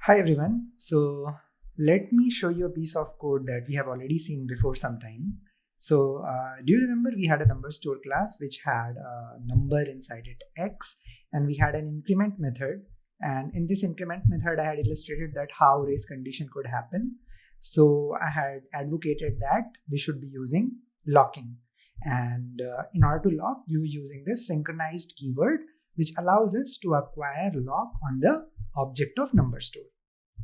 Hi everyone. So let me show you a piece of code that we have already seen before some time. Do you remember we had a number store class which had a number inside it x, and we had an increment method. And in this increment method, I had illustrated that how race condition could happen. So I had advocated that we should be using locking. And in order to lock, we were using this synchronized keyword, which allows us to acquire lock on the object of number store.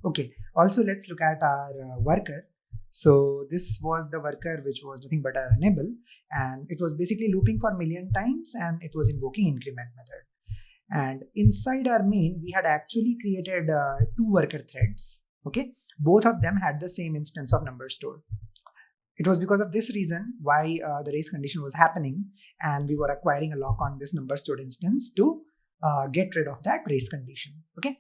Okay, also let's look at our worker. So this was the worker which was nothing but our enable, and it was basically looping for a million times, and it was invoking increment method. And inside our main, we had actually created two worker threads. Okay, both of them had the same instance of number store. It was because of this reason why the race condition was happening, and we were acquiring a lock on this number stored instance to get rid of that race condition. Okay.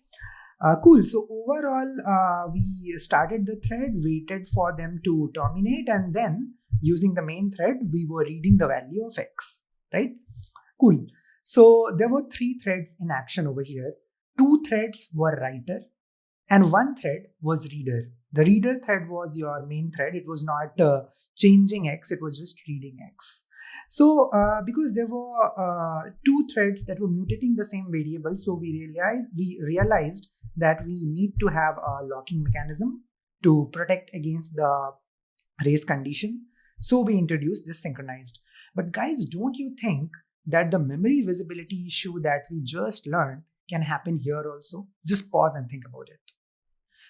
Cool. So overall, we started the thread, waited for them to terminate, and then using the main thread, we were reading the value of x, right? Cool. So there were three threads in action over here. Two threads were writer and one thread was reader. The reader thread was your main thread. It was not changing x, it was just reading x. So because there were two threads that were mutating the same variable, so we realized that we need to have a locking mechanism to protect against the race condition. So we introduced this synchronized. But guys, don't you think that the memory visibility issue that we just learned can happen here also? Just pause and think about it.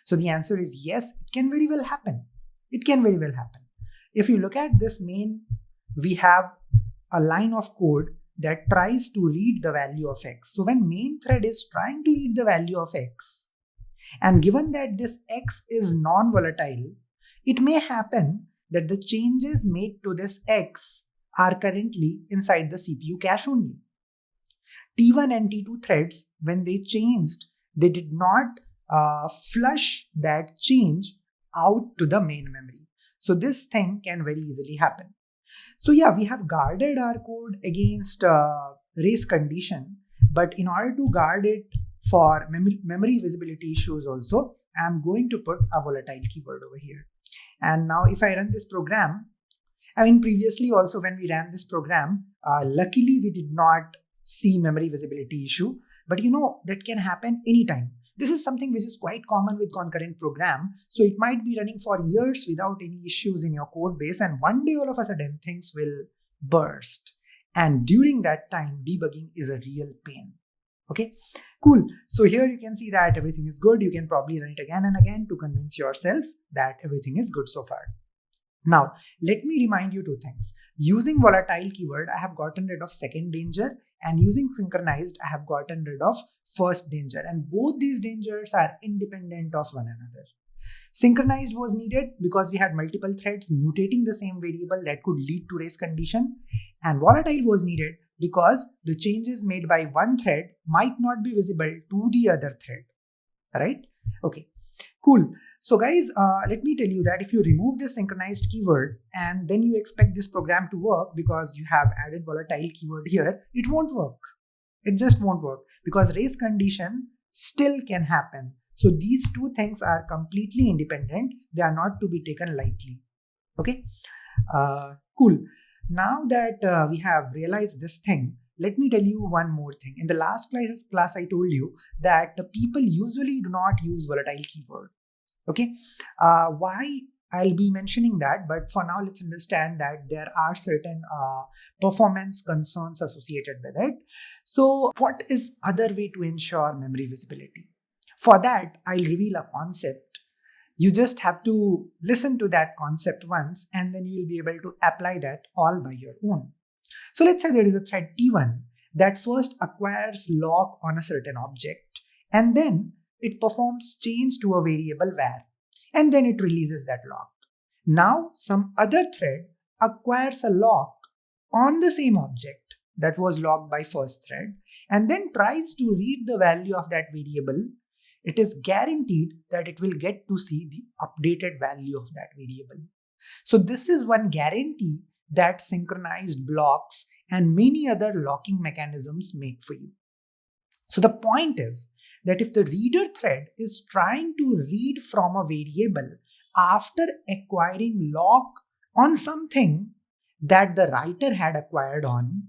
So the answer is yes, it can very well happen. It can very well happen. If you look at this main, we have a line of code that tries to read the value of x. So when main thread is trying to read the value of x, and given that this x is non-volatile, it may happen that the changes made to this x are currently inside the CPU cache only. T1 and T2 threads, when they changed, they did not flush that change out to the main memory. So this thing can very easily happen. So yeah, we have guarded our code against race condition, but in order to guard it for memory visibility issues also, I'm going to put a volatile keyword over here. And now if I run this program, previously also when we ran this program, luckily we did not see memory visibility issue, but that can happen anytime. This is something which is quite common with concurrent program. So it might be running for years without any issues in your code base. And one day all of a sudden things will burst. And during that time, debugging is a real pain. Okay, cool. So here you can see that everything is good. You can probably run it again and again to convince yourself that everything is good so far. Now, let me remind you two things. Using volatile keyword, I have gotten rid of second danger, and using synchronized, I have gotten rid of first danger. And both these dangers are independent of one another. Synchronized was needed because we had multiple threads mutating the same variable that could lead to race condition. And volatile was needed because the changes made by one thread might not be visible to the other thread. Right? Okay, cool. So guys, let me tell you that if you remove this synchronized keyword and then you expect this program to work because you have added volatile keyword here, it won't work. It just won't work because race condition still can happen. So these two things are completely independent. They are not to be taken lightly. Okay, cool. Now that we have realized this thing, let me tell you one more thing. In the last class I told you that people usually do not use volatile keyword. Okay, why? I'll be mentioning that, but for now, let's understand that there are certain performance concerns associated with it. So what is other way to ensure memory visibility? For that, I'll reveal a concept. You just have to listen to that concept once, and then you'll be able to apply that all by your own. So let's say there is a thread T1 that first acquires lock on a certain object, and then it performs change to a variable var, and then it releases that lock. Now some other thread acquires a lock on the same object that was locked by first thread and then tries to read the value of that variable. It is guaranteed that it will get to see the updated value of that variable. So this is one guarantee that synchronized blocks and many other locking mechanisms make for you. So the point is that if the reader thread is trying to read from a variable after acquiring lock on something that the writer had acquired on,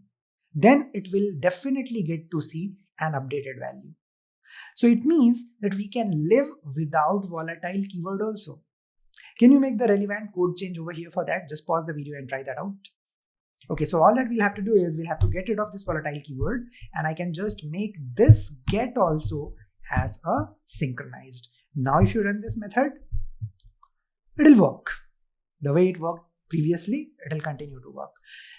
then it will definitely get to see an updated value. So it means that we can live without volatile keyword also. Can you make the relevant code change over here for that? Just pause the video and try that out. Okay, so all that we'll have to do is we'll have to get rid of this volatile keyword, and I can just make this get also as a synchronized. Now if you run this method, it'll work. The way it worked previously, it'll continue to work.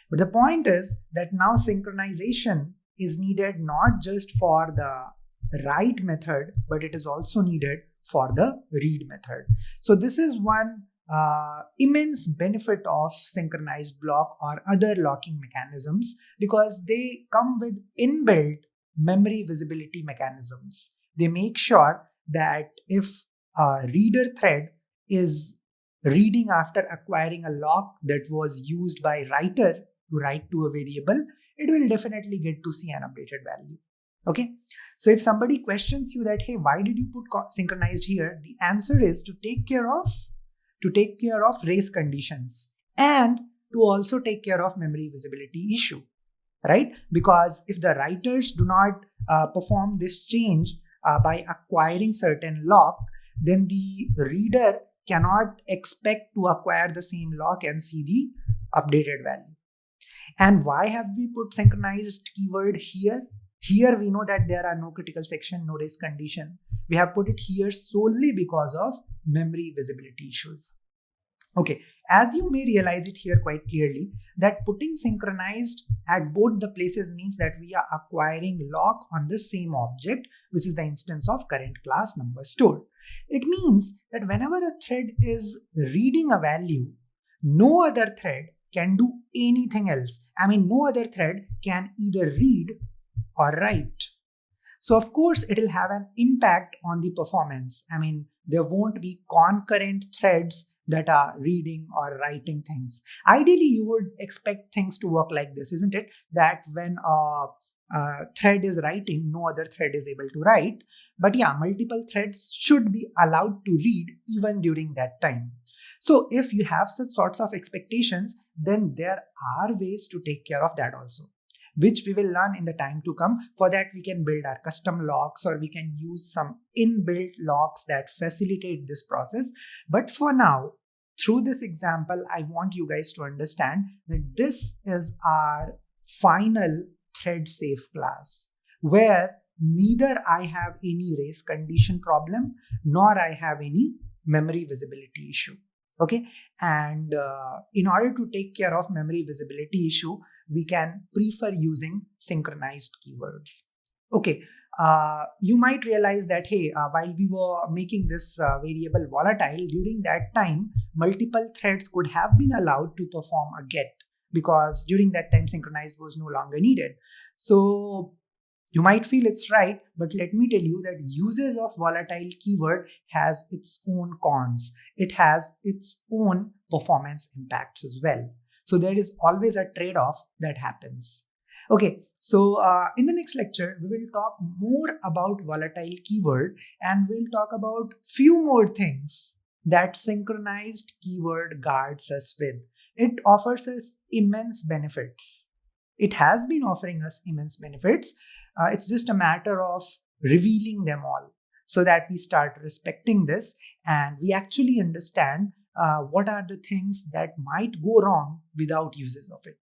But the point is that now synchronization is needed not just for the write method, but it is also needed for the read method. So this is one immense benefit of synchronized block or other locking mechanisms, because they come with inbuilt memory visibility mechanisms. They make sure that if a reader thread is reading after acquiring a lock that was used by writer to write to a variable, it will definitely get to see an updated value. Okay, so if somebody questions you that, hey, why did you put synchronized here? The answer is to take care of race conditions and to also take care of memory visibility issue, right? Because if the writers do not perform this change by acquiring certain lock, then the reader cannot expect to acquire the same lock and see the updated value. And why have we put synchronized keyword here? Here we know that there are no critical section, no race condition. We have put it here solely because of memory visibility issues. Okay, as you may realize it here quite clearly, that putting synchronized at both the places means that we are acquiring lock on the same object, which is the instance of current class number stored. It means that whenever a thread is reading a value, no other thread can do anything else. I mean, no other thread can either read or write. So of course, it will have an impact on the performance. I mean, there won't be concurrent threads that are reading or writing things. Ideally, you would expect things to work like this, isn't it? That when a thread is writing, no other thread is able to write. But yeah, multiple threads should be allowed to read even during that time. So if you have such sorts of expectations, then there are ways to take care of that also, which we will learn in the time to come. For that, we can build our custom locks, or we can use some inbuilt locks that facilitate this process. But for now, through this example, I want you guys to understand that this is our final thread safe class, where neither I have any race condition problem, nor I have any memory visibility issue. Okay, and in order to take care of memory visibility issue, we can prefer using synchronized keywords. Okay, you might realize that, hey, while we were making this variable volatile, during that time, multiple threads could have been allowed to perform a get, because during that time, synchronized was no longer needed. So you might feel it's right, but let me tell you that usage of volatile keyword has its own cons. It has its own performance impacts as well. So there is always a trade-off that happens. Okay, so in the next lecture, we will talk more about volatile keyword, and we'll talk about few more things that synchronized keyword guards us with. It offers us immense benefits. It has been offering us immense benefits. It's just a matter of revealing them all so that we start respecting this and we actually understand what are the things that might go wrong without usage of it.